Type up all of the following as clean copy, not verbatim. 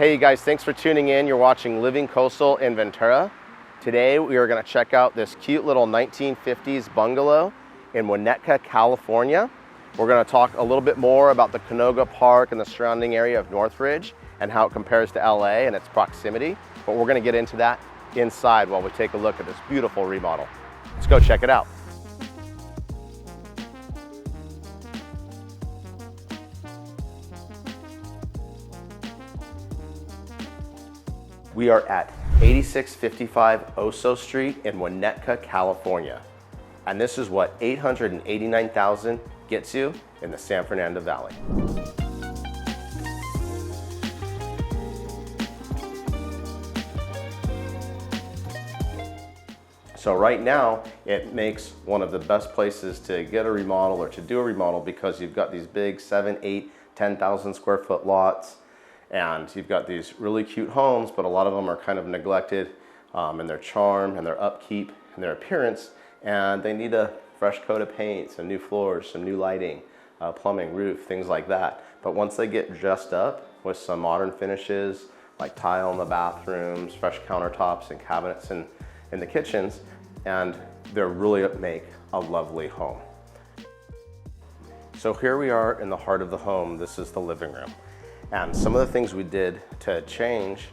Hey you guys, thanks for tuning in. You're watching Living Coastal in Ventura. Today we are going to check out this cute little 1950s bungalow in Winnetka, California. We're going to talk a little bit more about the Canoga Park and the surrounding area of Northridge and how it compares to LA and its proximity. But we're going to get into that inside while we take a look at this beautiful remodel. Let's go check it out. We are at 8655 Oso Street in Winnetka, California. And this is what $889,000 gets you in the San Fernando Valley. So right now, it makes one of the best places to get a remodel or to do a remodel because you've got these big 7, 8, 10,000 square foot lots. And you've got these really cute homes, but a lot of them are kind of neglected in their charm and their upkeep and their appearance. And they need a fresh coat of paint, some new floors, some new lighting, plumbing, roof, things like that. But once they get dressed up with some modern finishes, like tile in the bathrooms, fresh countertops and cabinets in the kitchens, and they really make a lovely home. So here we are in the heart of the home. This is the living room. And some of the things we did to change,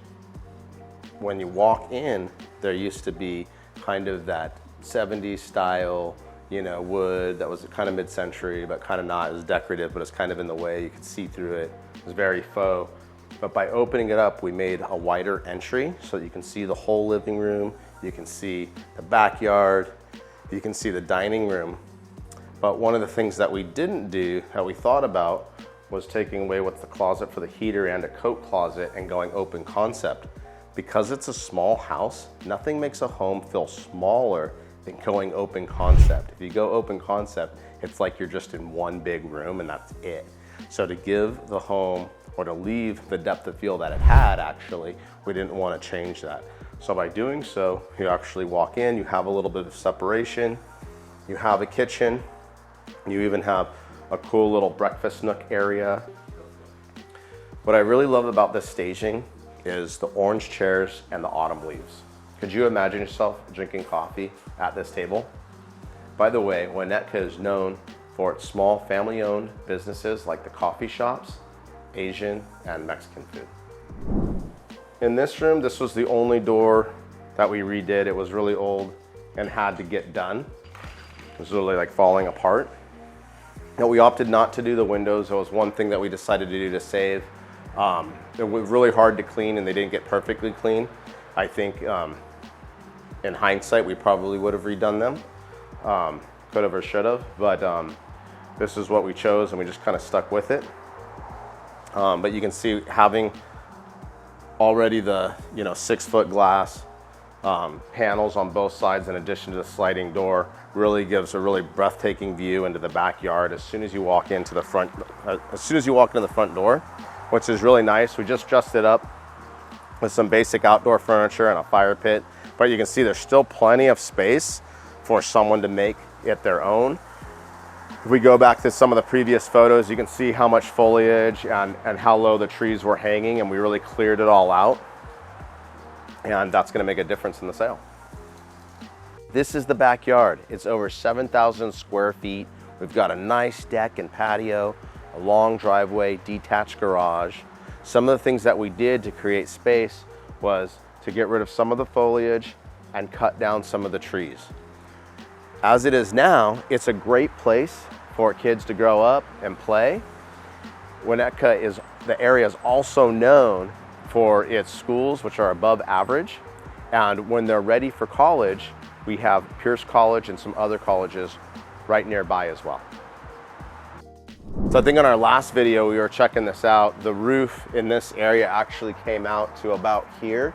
when you walk in, there used to be kind of that 70s style, wood that was kind of mid-century, but kind of not as decorative, but it's kind of in the way. You could see through it. It was very faux. But by opening it up, we made a wider entry so that you can see the whole living room. You can see the backyard. You can see the dining room. But one of the things that we didn't do, that we thought about, was taking away what's the closet for the heater and a coat closet and going open concept. Because it's a small house, nothing makes a home feel smaller than going open concept. If you go open concept, it's like you're just in one big room and that's it. So to give the home, or to leave the depth of field that it had actually, we didn't want to change that. So by doing so, you actually walk in, you have a little bit of separation, you have a kitchen, you even have a cool little breakfast nook area. What I really love about this staging is the orange chairs and the autumn leaves. Could you imagine yourself drinking coffee at this table? By the way, Winnetka is known for its small family-owned businesses like the coffee shops, Asian and Mexican food. In this room, this was the only door that we redid. It was really old and had to get done. It was literally like falling apart. Now, we opted not to do the windows. It was one thing that we decided to do to save. It was really hard to clean and they didn't get perfectly clean. I think in hindsight, we probably would have redone them. Could have or should have, but this is what we chose and we just kind of stuck with it. But you can see having already the 6-foot glass panels on both sides in addition to the sliding door really gives a really breathtaking view into the backyard as soon as you walk into the front door, which is really nice. We just dressed it up with some basic outdoor furniture and a fire pit, but you can see there's still plenty of space for someone to make it their own. If we go back to some of the previous photos, you can see how much foliage and how low the trees were hanging, and we really cleared it all out. And that's gonna make a difference in the sale. This is the backyard. It's over 7,000 square feet. We've got a nice deck and patio, a long driveway, detached garage. Some of the things that we did to create space was to get rid of some of the foliage and cut down some of the trees. As it is now, it's a great place for kids to grow up and play. Winnetka the area is also known for its schools, which are above average. And when they're ready for college, we have Pierce College and some other colleges right nearby as well. So I think on our last video, we were checking this out. The roof in this area actually came out to about here.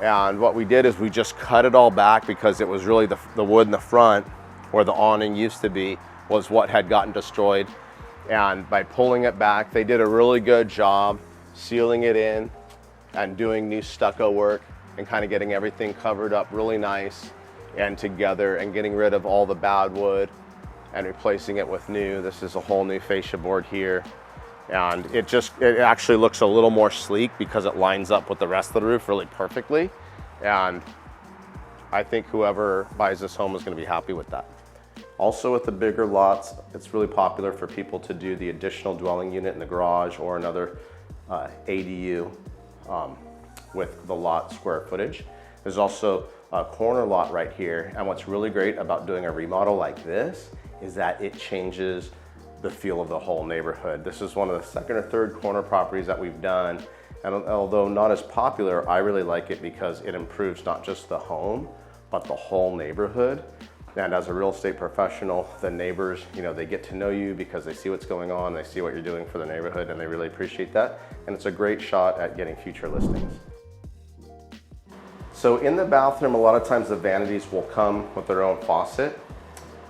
And what we did is we just cut it all back because it was really the wood in the front where the awning used to be was what had gotten destroyed. And by pulling it back, they did a really good job sealing it in and doing new stucco work and kind of getting everything covered up really nice and together and getting rid of all the bad wood and replacing it with new. This is a whole new fascia board here. And it actually looks a little more sleek because it lines up with the rest of the roof really perfectly. And I think whoever buys this home is going to be happy with that. Also with the bigger lots, it's really popular for people to do the additional dwelling unit in the garage or another ADU with the lot square footage. There's also a corner lot right here. And what's really great about doing a remodel like this is that it changes the feel of the whole neighborhood. This is one of the second or third corner properties that we've done. And although not as popular, I really like it because it improves not just the home, but the whole neighborhood. And as a real estate professional, the neighbors, they get to know you because they see what's going on, they see what you're doing for the neighborhood, and they really appreciate that. And it's a great shot at getting future listings. So in the bathroom, a lot of times the vanities will come with their own faucet,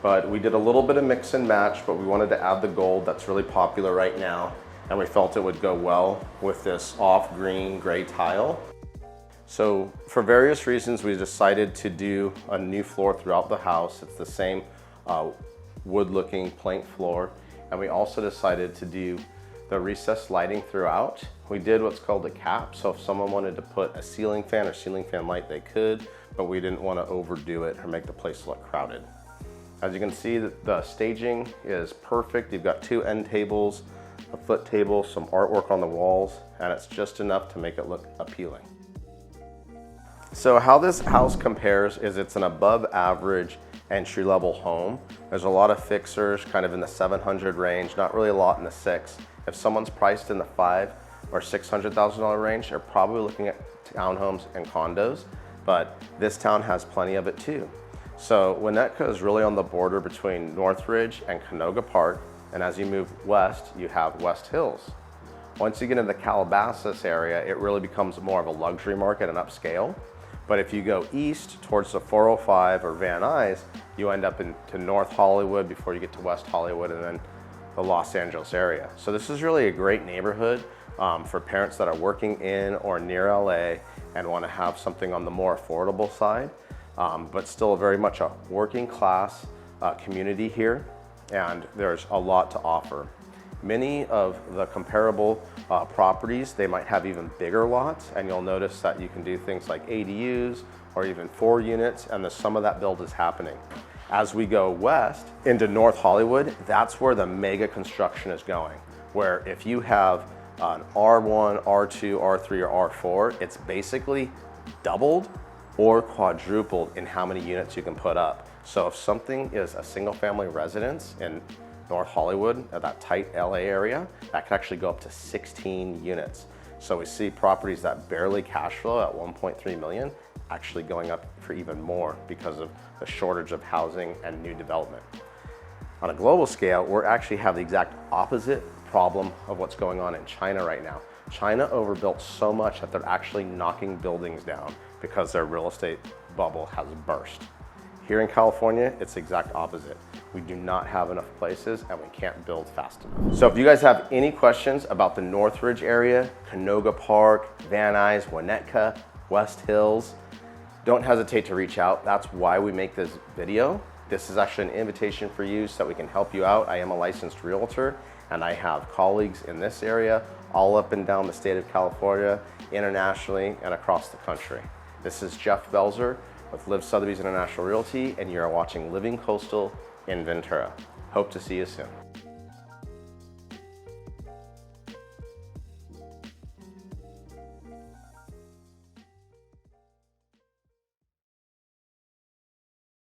but we did a little bit of mix and match, but we wanted to add the gold that's really popular right now. And we felt it would go well with this off green gray tile. So for various reasons, we decided to do a new floor throughout the house. It's the same wood looking plank floor. And we also decided to do the recessed lighting throughout. We did what's called a cap. So if someone wanted to put a ceiling fan or ceiling fan light, they could, but we didn't want to overdo it or make the place look crowded. As you can see, the staging is perfect. You've got 2 end tables, a foot table, some artwork on the walls, and it's just enough to make it look appealing. So how this house compares is it's an above average entry level home. There's a lot of fixers kind of in the 700 range, not really a lot in the 6. If someone's priced in the $500,000 or $600,000 range, they're probably looking at townhomes and condos, but this town has plenty of it too. So Winnetka is really on the border between Northridge and Canoga Park, and as you move west, you have West Hills. Once you get into the Calabasas area, it really becomes more of a luxury market and upscale. But if you go east towards the 405 or Van Nuys, you end up into North Hollywood before you get to West Hollywood and then the Los Angeles area. So this is really a great neighborhood for parents that are working in or near LA and want to have something on the more affordable side, but still very much a working class community here, and there's a lot to offer. Many of the comparable properties, they might have even bigger lots, and you'll notice that you can do things like ADUs or even 4 units, and some of that build is happening. As we go west into North Hollywood, that's where the mega construction is going, where if you have an R1, R2, R3, or R4, it's basically doubled or quadrupled in how many units you can put up. So if something is a single family residence in North Hollywood, that tight LA area, that could actually go up to 16 units. So we see properties that barely cash flow at 1.3 million actually going up for even more because of the shortage of housing and new development. On a global scale, we actually have the exact opposite problem of what's going on in China right now. China overbuilt so much that they're actually knocking buildings down because their real estate bubble has burst. Here in California, it's the exact opposite. We do not have enough places and we can't build fast enough. So if you guys have any questions about the Northridge area, Canoga Park, Van Nuys, Winnetka, West Hills, don't hesitate to reach out. That's why we make this video. This is actually an invitation for you so that we can help you out. I am a licensed realtor and I have colleagues in this area, all up and down the state of California, internationally, and across the country. This is Jeff Belzer with Live Sotheby's International Realty, and you are watching Living Coastal in Ventura. Hope to see you soon.